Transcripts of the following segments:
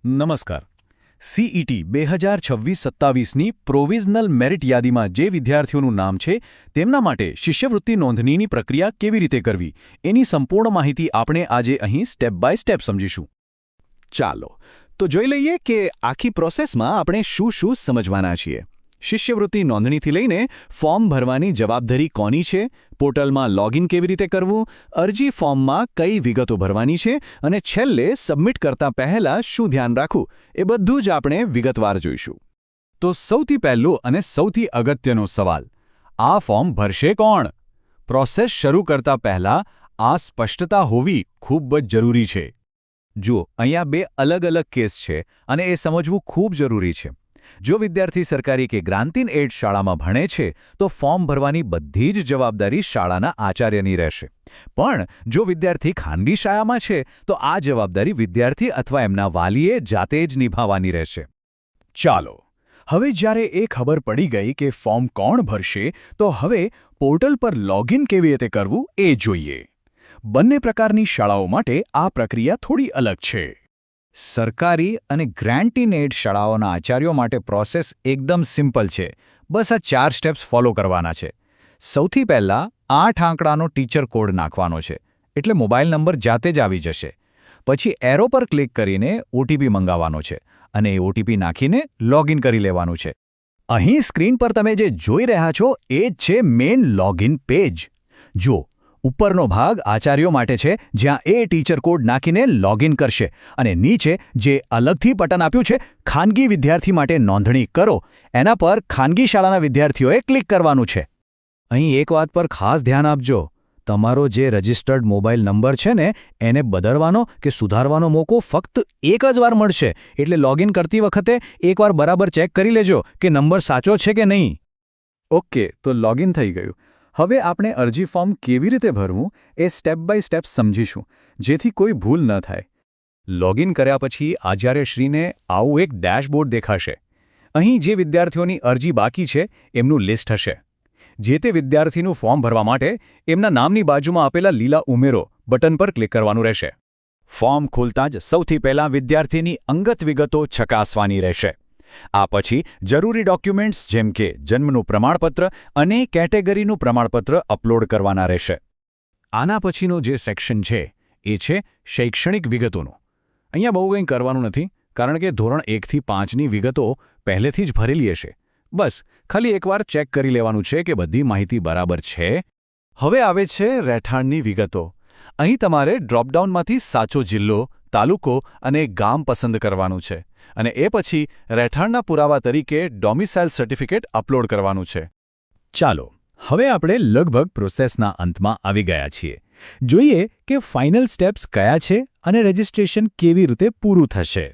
નમસ્કાર. CET 2026-27ની provisional merit યાદીમાં જે વિદ્યાર્થીઓનું નામ છે તેમના માટે શિષ્યવૃત્તિ નોંધણીની પ્રક્રિયા કેવી રીતે કરવી એની સંપૂર્ણ માહિતી આપણે આજે અહીં સ્ટેપ બાય સ્ટેપ સમજીશું. ચાલો તો જોઈ લઈએ કે આખી પ્રોસેસમાં આપણે શું સમજવાના છીએ. શિષ્યવૃત્તિ નોંધણીથી લઈને ફોર્મ ભરવાની જવાબદારી કોની છે, પોર્ટલમાં લોગિન કેવી રીતે કરવું, અરજી ફોર્મમાં કઈ વિગતો ભરવાની છે અને છેલ્લે સબમિટ કરતા પહેલાં શું ધ્યાન રાખવું એ બધું જ આપણે વિગતવાર જોઈશું. તો સૌથી પહેલું અને સૌથી અગત્યનો સવાલ, આ ફોર્મ ભરશે કોણ? પ્રોસેસ શરૂ કરતા પહેલાં આ સ્પષ્ટતા હોવી ખૂબ જ જરૂરી છે. જુઓ, અહીંયા બે અલગ અલગ કેસ છે અને એ સમજવું ખૂબ જરૂરી છે. જો વિદ્યાર્થી સરકારી કે ગ્રાન્ટીન એડ શાળામાં ભણે છે તો ફોર્મ ભરવાની બધી જ જવાબદારી શાળાના આચાર્યની રહેશે. પણ જો વિદ્યાર્થી ખાનગી શાળામાં છે તો આ જવાબદારી વિદ્યાર્થી અથવા એમના વાલીએ જાતે જ નિભાવવાની રહેશે. ચાલો, હવે જ્યારે એ ખબર પડી ગઈ કે ફોર્મ કોણ ભરશે તો હવે પોર્ટલ પર લોગિન કેવી રીતે કરવું એ જોઈએ. બંને પ્રકારની શાળાઓ માટે આ પ્રક્રિયા થોડી અલગ છે. સરકારી અને ગ્રાન્ટીન એડ શાળાઓના આચાર્યો માટે પ્રોસેસ એકદમ સિમ્પલ છે. બસ આ 4 સ્ટેપ્સ ફોલો કરવાના છે. સૌથી પહેલાં 8 આંકડાનો ટીચર કોડ નાખવાનો છે, એટલે મોબાઈલ નંબર જાતે જ આવી જશે. પછી એરો પર ક્લિક કરીને ઓટીપી મંગાવવાનો છે અને એ ઓટીપી નાખીને લોગિન કરી લેવાનું છે. અહીં સ્ક્રીન પર તમે જે જોઈ રહ્યા છો એ જ છે મેઇન લોગિન પેજ. જો ઉપરનો ભાગ આચાર્યો માટે છે, જ્યાં એ ટીચર કોડ નાખીને લોગિન કરશે, અને નીચે જે અલગથી બટન આપ્યું છે ખાનગી વિદ્યાર્થી માટે નોંધણી કરો, એના પર ખાનગી શાળાના વિદ્યાર્થીઓએ ક્લિક કરવાનું છે. અહીં એક વાત પર ખાસ ધ્યાન આપજો, તમારો જે રજિસ્ટર્ડ મોબાઈલ નંબર છે ને એને બદલવાનો કે સુધારવાનો મોકો ફક્ત એક જ વાર મળશે, એટલે લોગિન કરતી વખતે એકવાર બરાબર ચેક કરી લેજો કે નંબર સાચો છે કે નહીં. ઓકે, તો લોગિન થઈ ગયું. હવે આપણે અરજી ફોર્મ કેવી રીતે ભરવું એ સ્ટેપ બાય સ્ટેપ સમજીશું, જેથી કોઈ ભૂલ ન થાય. લોગિન કર્યા પછી આચાર્યશ્રીને આવું એક ડેશબોર્ડ દેખાશે. અહીં જે વિદ્યાર્થીઓની અરજી બાકી છે એમનું લિસ્ટ હશે. જે તે વિદ્યાર્થીનું ફોર્મ ભરવા માટે એમના નામની બાજુમાં આપેલા લીલા ઉમેરો બટન પર ક્લિક કરવાનું રહેશે. ફોર્મ ખોલતાં જ સૌથી પહેલાં વિદ્યાર્થીની અંગત વિગતો ચકાસવાની રહેશે. આ પછી જરૂરી ડોક્યુમેન્ટ્સ જેમ કે જન્મનું પ્રમાણપત્ર અને કેટેગરીનું પ્રમાણપત્ર અપલોડ કરવાના રહેશે. આના પછીનો જે સેક્શન છે એ છે શૈક્ષણિક વિગતોનું. અહીંયા બહુ કંઈ કરવાનું નથી, કારણ કે ધોરણ 1થી 5ની વિગતો પહેલેથી જ ભરેલી હશે. બસ ખાલી એકવાર ચેક કરી લેવાનું છે કે બધી માહિતી બરાબર છે. હવે આવે છે રહેઠાણની વિગતો. અહીં તમારે ડ્રોપડાઉનમાંથી સાચો જિલ્લો, તાલુકો અને ગામ પસંદ કરવાનું છે, અને એ પછી રહેઠાણના પુરાવા તરીકે ડોમિસાઇલ સર્ટિફિકેટ અપલોડ કરવાનું છે. ચાલો, હવે આપણે લગભગ પ્રોસેસના અંતમાં આવી ગયા છીએ. જોઈએ કે ફાઇનલ સ્ટેપ્સ કયા છે અને રજિસ્ટ્રેશન કેવી રીતે પૂરું થશે.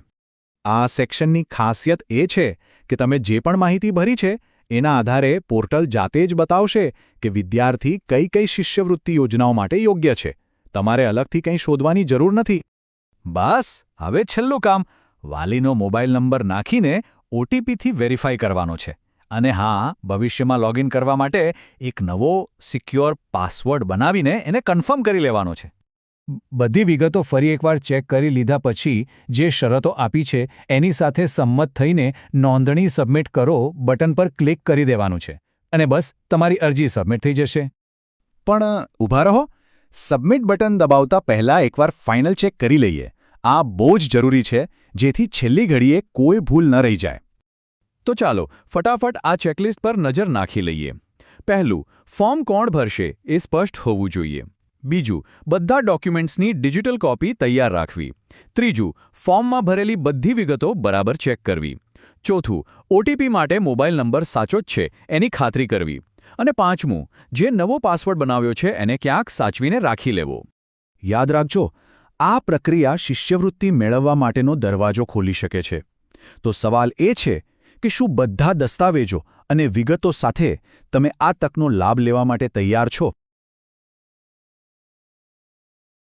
આ સેક્શનની ખાસિયત એ છે કે તમે જે પણ માહિતી ભરી છે એના આધારે પોર્ટલ જાતે જ બતાવશે કે વિદ્યાર્થી કઈ કઈ શિષ્યવૃત્તિ યોજનાઓ માટે યોગ્ય છે. તમારે અલગથી કંઈ શોધવાની જરૂર નથી. બસ હવે છેલ્લું કામ વાલીનો મોબાઈલ નંબર નાખીને ઓટીપીથી વેરીફાઈ કરવાનો છે. અને હા, ભવિષ્યમાં લોગિન કરવા માટે એક નવો સિક્યોર પાસવર્ડ બનાવીને એને કન્ફર્મ કરી લેવાનો છે. બધી વિગતો ફરી એકવાર ચેક કરી લીધા પછી જે શરતો આપી છે એની સાથે સંમત થઈને નોંધણી સબમિટ કરો બટન પર ક્લિક કરી દેવાનું છે, અને બસ તમારી અરજી સબમિટ થઈ જશે. પણ ઊભા રહો, સબમિટ બટન દબાવતા પહેલાં એકવાર ફાઇનલ ચેક કરી લઈએ. આ બહુ જ જરૂરી છે, જેથી છેલ્લી ઘડીએ કોઈ ભૂલ ન રહી જાય. તો ચાલો ફટાફટ આ ચેકલિસ્ટ પર નજર નાખી લઈએ. પહેલું, ફોર્મ કોણ ભરશે એ સ્પષ્ટ હોવું જોઈએ. બીજું, બધા ડોક્યુમેન્ટ્સની ડિજિટલ કોપી તૈયાર રાખવી. ત્રીજું, ફોર્મમાં ભરેલી બધી વિગતો બરાબર ચેક કરવી. ચોથું, ઓટીપી માટે મોબાઈલ નંબર સાચો જ છે એની ખાતરી કરવી. અને પાંચમું, જે નવો પાસવર્ડ બનાવ્યો છે એને ક્યાંક સાચવીને રાખી લેવો. યાદ રાખજો, આ પ્રક્રિયા શિષ્યવૃત્તિ મેળવવા માટેનો દરવાજો ખોલી શકે છે. તો સવાલ એ છે કે શું બધા દસ્તાવેજો અને વિગતો સાથે તમે આ તકનો લાભ લેવા માટે તૈયાર છો?